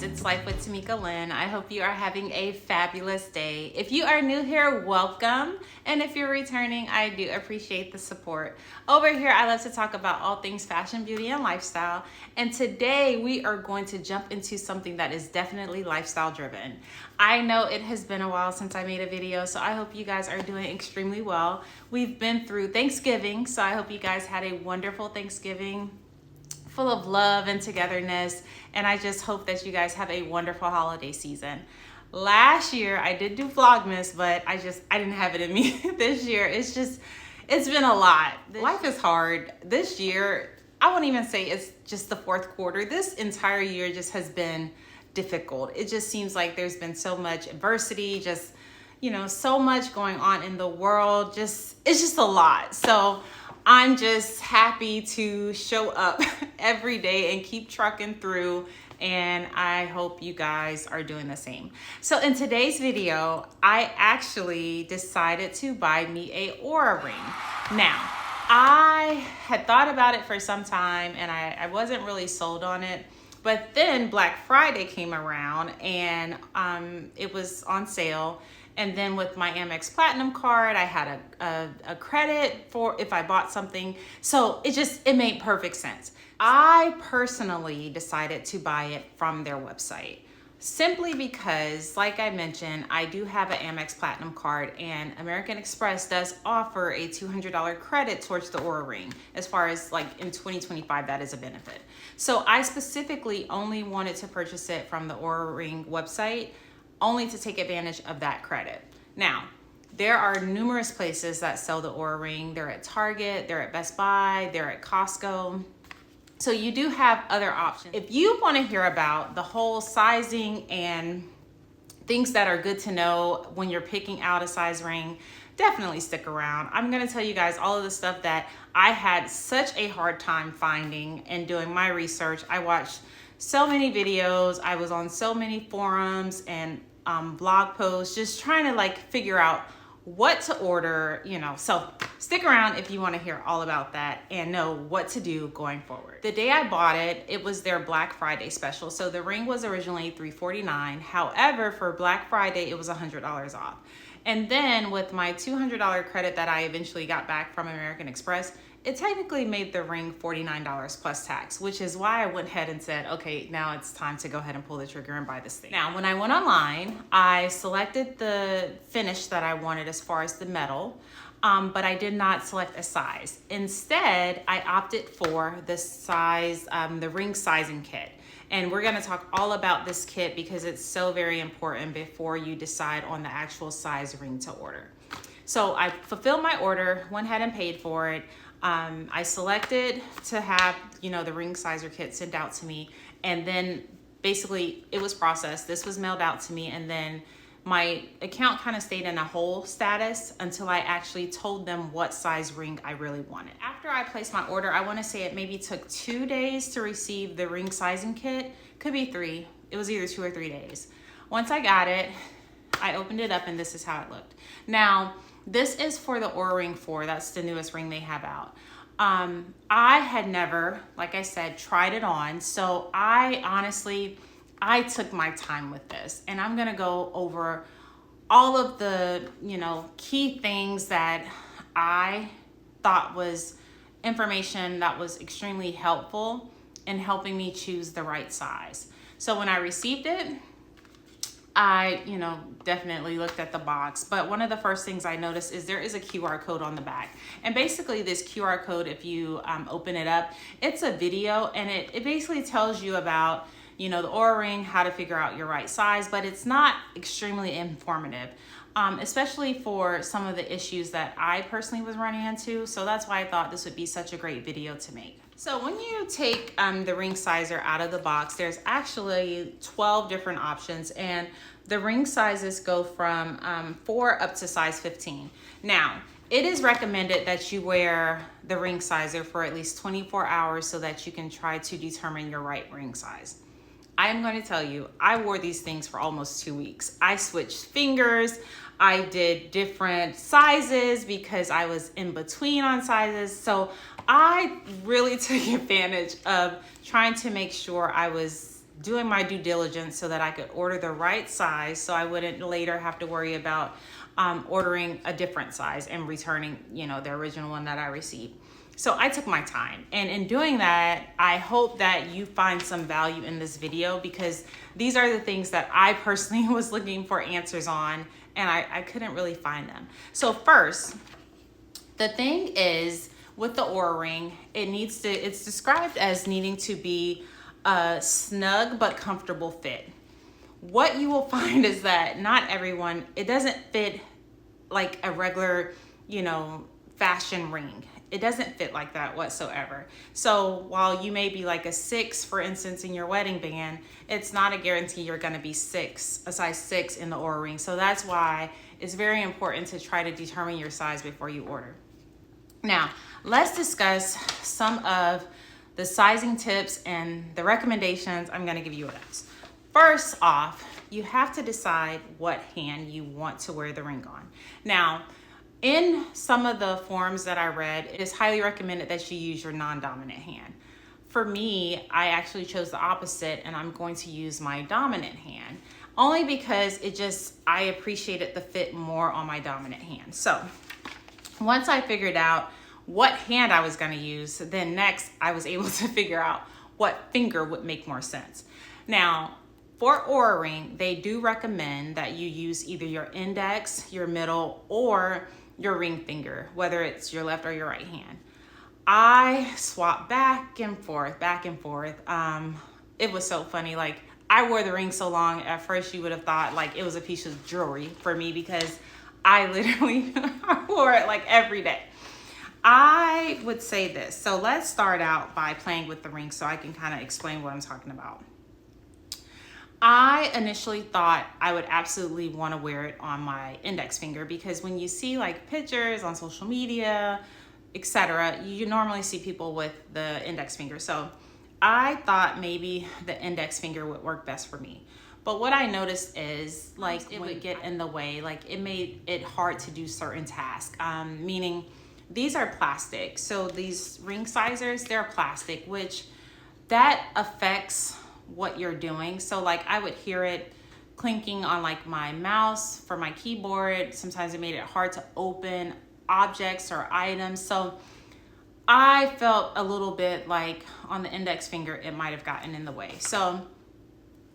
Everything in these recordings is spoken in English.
friends, it's Life with Tamika Lynn. I hope you are having a fabulous day. If you are new here, welcome. And if you're returning, I do appreciate the support. Over here, I love to talk about all things fashion, beauty, and lifestyle. And today we are going to jump into something that is definitely lifestyle driven. I know it has been a while since I made a video, so I hope you guys are doing extremely well. We've been through Thanksgiving, so I hope you guys had a wonderful Thanksgiving, full of love and togetherness, and I just hope that you guys have a wonderful holiday season. Last year I did do Vlogmas, but I didn't have it in me. This year it's been a lot. Life is hard. This year, I won't even say it's just the fourth quarter. This entire year just has been difficult. It just seems like there's been so much adversity, so much going on in the world. It's just a lot. So I'm just happy to show up every day and keep trucking through, and I hope you guys are doing the same. So in today's video, I actually decided to buy me a Oura ring. Now, I had thought about it for some time and I wasn't really sold on it, but then Black Friday came around and it was on sale. And then with my Amex Platinum card, I had a credit for if I bought something. So it made perfect sense. I personally decided to buy it from their website simply because, like I mentioned, I do have an Amex Platinum card, and American Express does offer a $200 credit towards the Oura ring. As far as like in 2025, that is a benefit. So I specifically only wanted to purchase it from the Oura ring website, only to take advantage of that credit. Now, there are numerous places that sell the Oura ring. They're at Target, they're at Best Buy, they're at Costco. So you do have other options. If you want to hear about the whole sizing and things that are good to know when you're picking out a size ring, definitely stick around. I'm gonna tell you guys all of the stuff that I had such a hard time finding and doing my research. I watched so many videos, I was on so many forums and blog posts, just trying to figure out what to order, so stick around if you want to hear all about that and know what to do going forward. The day I bought it, it was their Black Friday special. So the ring was originally $349. However, for Black Friday, it was $100 off. And then with my $200 credit that I eventually got back from American Express, it technically made the ring $49 plus tax, which is why I went ahead and said, okay, now it's time to go ahead and pull the trigger and buy this thing. Now, when I went online, I selected the finish that I wanted as far as the metal, but I did not select a size. Instead, I opted for the size, the ring sizing kit. And we're gonna talk all about this kit because it's so very important before you decide on the actual size ring to order. So I fulfilled my order, went ahead and paid for it. I selected to have, the ring sizer kit sent out to me, and then basically it was processed. This was mailed out to me, and then my account kind of stayed in a hold status until I actually told them what size ring I really wanted. After I placed my order, I want to say it maybe took 2 days to receive the ring sizing kit. Could be 3. It was either 2 or 3 days. Once I got it, I opened it up and this is how it looked. Now, this is for the Oura Ring 4. That's the newest ring they have out. I had never, like I said, tried it on. So I took my time with this, and I'm gonna go over all of the, key things that I thought was information that was extremely helpful in helping me choose the right size. So when I received it, I, definitely looked at the box, but one of the first things I noticed is there is a QR code on the back. And basically this QR code, if you open it up, it's a video, and it basically tells you about, the Oura ring, how to figure out your right size, but it's not extremely informative, especially for some of the issues that I personally was running into. So that's why I thought this would be such a great video to make. So when you take the ring sizer out of the box, there's actually 12 different options, and the ring sizes go from 4 up to size 15. Now, it is recommended that you wear the ring sizer for at least 24 hours so that you can try to determine your right ring size. I'm going to tell you, I wore these things for almost 2 weeks. I switched fingers. I did different sizes because I was in between on sizes. So I really took advantage of trying to make sure I was doing my due diligence so that I could order the right size so I wouldn't later have to worry about ordering a different size and returning, the original one that I received. So I took my time, and in doing that, I hope that you find some value in this video, because these are the things that I personally was looking for answers on, and I couldn't really find them. So first, the thing is with the Oura ring, it's described as needing to be a snug but comfortable fit. What you will find is that not everyone, it doesn't fit like a regular, fashion ring. It doesn't fit like that whatsoever. So while you may be like a 6, for instance, in your wedding band, it's not a guarantee you're gonna be a size 6 in the Oura ring. So that's why it's very important to try to determine your size before you order. Now, let's discuss some of the sizing tips and the recommendations I'm gonna give you with us. First off, you have to decide what hand you want to wear the ring on. Now, in some of the forums that I read, it is highly recommended that you use your non-dominant hand. For me, I actually chose the opposite, and I'm going to use my dominant hand, only because I appreciated the fit more on my dominant hand. So once I figured out what hand I was gonna use, then next I was able to figure out what finger would make more sense. Now, for Oura ring, they do recommend that you use either your index, your middle, or your ring finger, whether it's your left or your right hand. I swapped back and forth. It was so funny. Like, I wore the ring so long, at first you would have thought like it was a piece of jewelry for me, because I literally wore it like every day. I would say this. So let's start out by playing with the ring so I can kind of explain what I'm talking about. I initially thought I would absolutely want to wear it on my index finger, because when you see like pictures on social media, etc., you normally see people with the index finger. So I thought maybe the index finger would work best for me. But what I noticed is like it would get in the way, like it made it hard to do certain tasks, meaning these are plastic. So these ring sizers, they're plastic, which that affects what you're doing. So like I would hear it clinking on like my mouse for my keyboard. Sometimes it made it hard to open objects or items. So I felt a little bit like on the index finger, it might have gotten in the way. So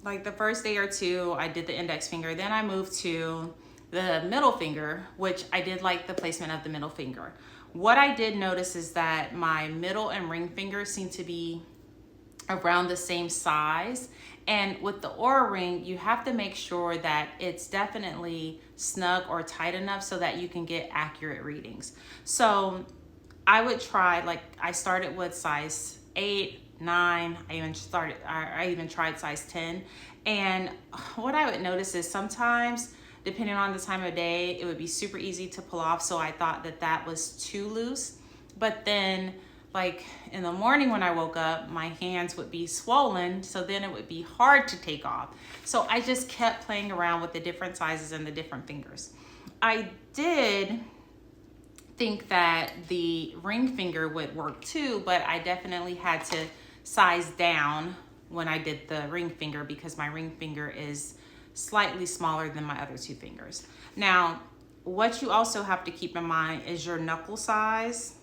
like the first day or two, I did the index finger. Then I moved to the middle finger, which I did like the placement of the middle finger. What I did notice is that my middle and ring finger seem to be around the same size. And with the Oura ring, you have to make sure that it's definitely snug or tight enough so that you can get accurate readings. So I would try, like I started with size 8, 9, I even tried size 10. And what I would notice is sometimes, depending on the time of day, it would be super easy to pull off. So I thought that that was too loose. But then like in the morning when I woke up, my hands would be swollen, so then it would be hard to take off. So I just kept playing around with the different sizes and the different fingers. I did think that the ring finger would work too, but I definitely had to size down when I did the ring finger, because my ring finger is slightly smaller than my other two fingers. Now, what you also have to keep in mind is your knuckle size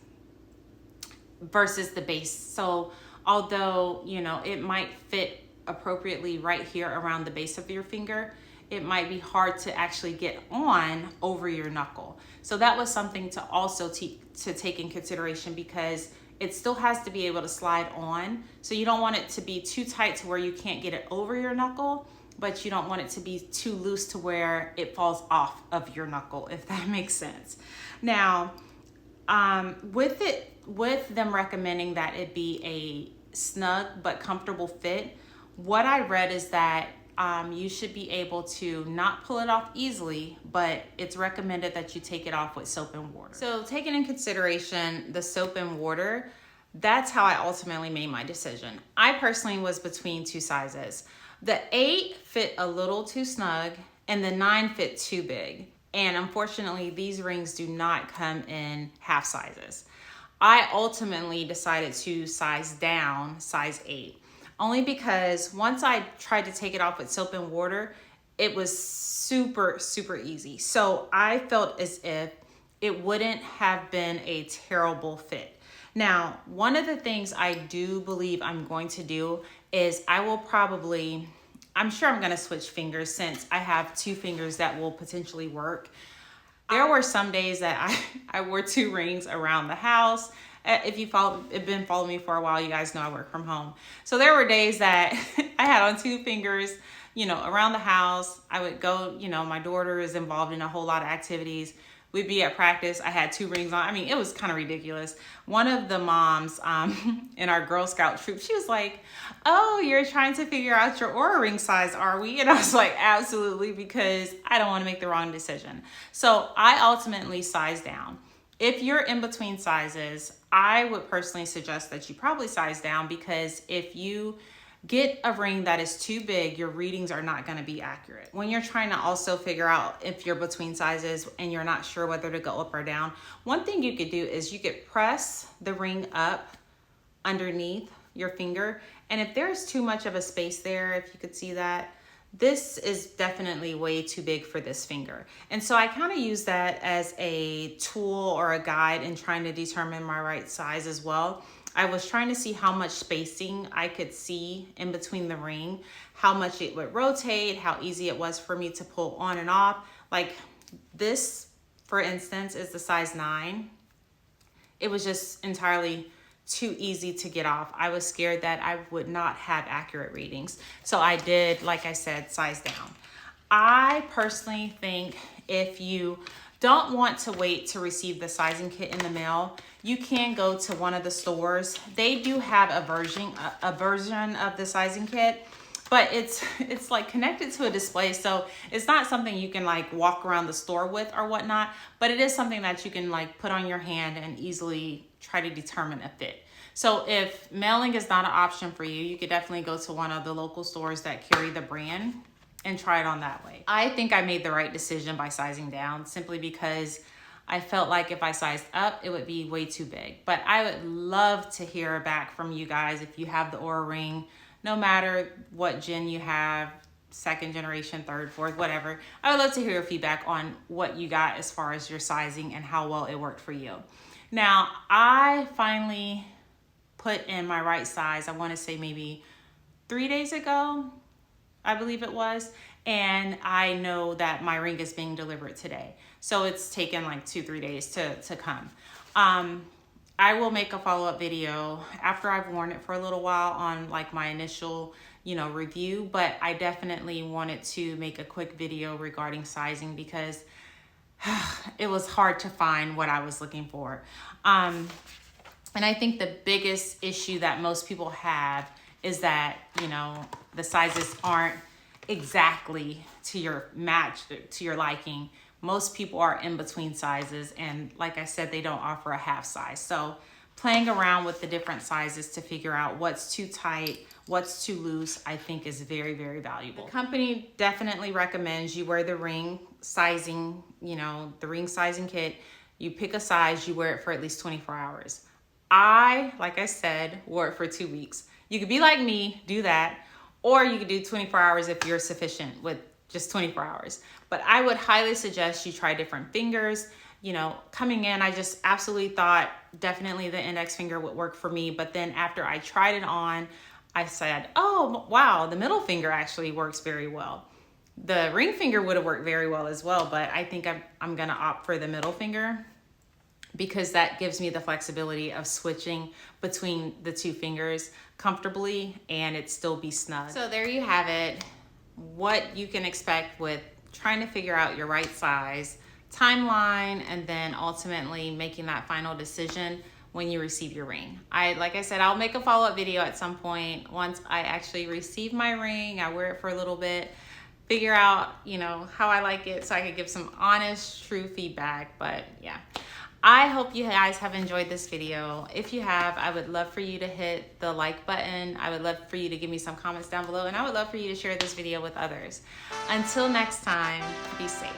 versus the base. So although, it might fit appropriately right here around the base of your finger, it might be hard to actually get on over your knuckle. So that was something to also to take in consideration, because it still has to be able to slide on. So you don't want it to be too tight to where you can't get it over your knuckle, but you don't want it to be too loose to where it falls off of your knuckle, if that makes sense. Now, with them recommending that it be a snug but comfortable fit, what I read is that you should be able to not pull it off easily, but it's recommended that you take it off with soap and water. So taking in consideration the soap and water, that's how I ultimately made my decision. I personally was between two sizes. The 8 fit a little too snug and the 9 fit too big. And unfortunately, these rings do not come in half sizes. I ultimately decided to size down size 8. only because once I tried to take it off with soap and water, it was super, super easy. So I felt as if it wouldn't have been a terrible fit. Now, one of the things I do believe I'm going to do is I'm sure I'm gonna switch fingers since I have two fingers that will potentially work. There were some days that I wore two rings around the house. If you've been following me for a while, you guys know I work from home. So there were days that I had on two fingers, around the house. I would go, my daughter is involved in a whole lot of activities. We'd be at practice. I had two rings on. I mean, it was kind of ridiculous. One of the moms in our Girl Scout troop, she was like, "Oh, you're trying to figure out your Oura ring size, are we?" And I was like, "Absolutely," because I don't want to make the wrong decision. So I ultimately sized down. If you're in between sizes, I would personally suggest that you probably size down, because if you get a ring that is too big, your readings are not going to be accurate. When you're trying to also figure out if you're between sizes and you're not sure whether to go up or down, one thing you could do is you could press the ring up underneath your finger. And if there's too much of a space there, if you could see that, this is definitely way too big for this finger. And so I kind of use that as a tool or a guide in trying to determine my right size as well. I was trying to see how much spacing I could see in between the ring, how much it would rotate, how easy it was for me to pull on and off. Like this, for instance, is the size 9. It was just entirely too easy to get off. I was scared that I would not have accurate readings. So I did, like I said, size down. I personally think if you don't want to wait to receive the sizing kit in the mail, you can go to one of the stores. They do have a version of the sizing kit, but it's like connected to a display, so it's not something you can like walk around the store with or whatnot, but it is something that you can like put on your hand and easily try to determine a fit. So if mailing is not an option for you, you could definitely go to one of the local stores that carry the brand and try it on that way. I think I made the right decision by sizing down, simply because I felt like if I sized up, it would be way too big. But I would love to hear back from you guys if you have the Oura ring, no matter what gen you have, second generation, third, fourth, whatever. I would love to hear your feedback on what you got as far as your sizing and how well it worked for you. Now, I finally put in my right size, I want to say maybe 3 days ago, I believe it was, and I know that my ring is being delivered today. So it's taken like 2-3 days to come. I will make a follow-up video after I've worn it for a little while on like my initial, review, but I definitely wanted to make a quick video regarding sizing because it was hard to find what I was looking for. And I think the biggest issue that most people have is that, the sizes aren't exactly to your match, to your liking. Most people are in between sizes, and like I said, they don't offer a half size. So playing around with the different sizes to figure out what's too tight, what's too loose, I think is very, very valuable. The company definitely recommends you wear the ring sizing, the ring sizing kit. You pick a size, you wear it for at least 24 hours. Like I said, wore it for 2 weeks. You could be like me, do that, or you could do 24 hours if you're sufficient with just 24 hours. But I would highly suggest you try different fingers. Coming in, I just absolutely thought definitely the index finger would work for me. But then after I tried it on, I said, oh, wow, the middle finger actually works very well. The ring finger would have worked very well as well, but I think I'm gonna opt for the middle finger because that gives me the flexibility of switching between the two fingers comfortably and it still be snug. So there you have it, what you can expect with trying to figure out your right size, timeline, and then ultimately making that final decision when you receive your ring. Like I said, I'll make a follow-up video at some point once I actually receive my ring. I wear it for a little bit, figure out, how I like it so I could give some honest, true feedback. But yeah, I hope you guys have enjoyed this video. If you have, I would love for you to hit the like button. I would love for you to give me some comments down below, and I would love for you to share this video with others. Until next time, be safe.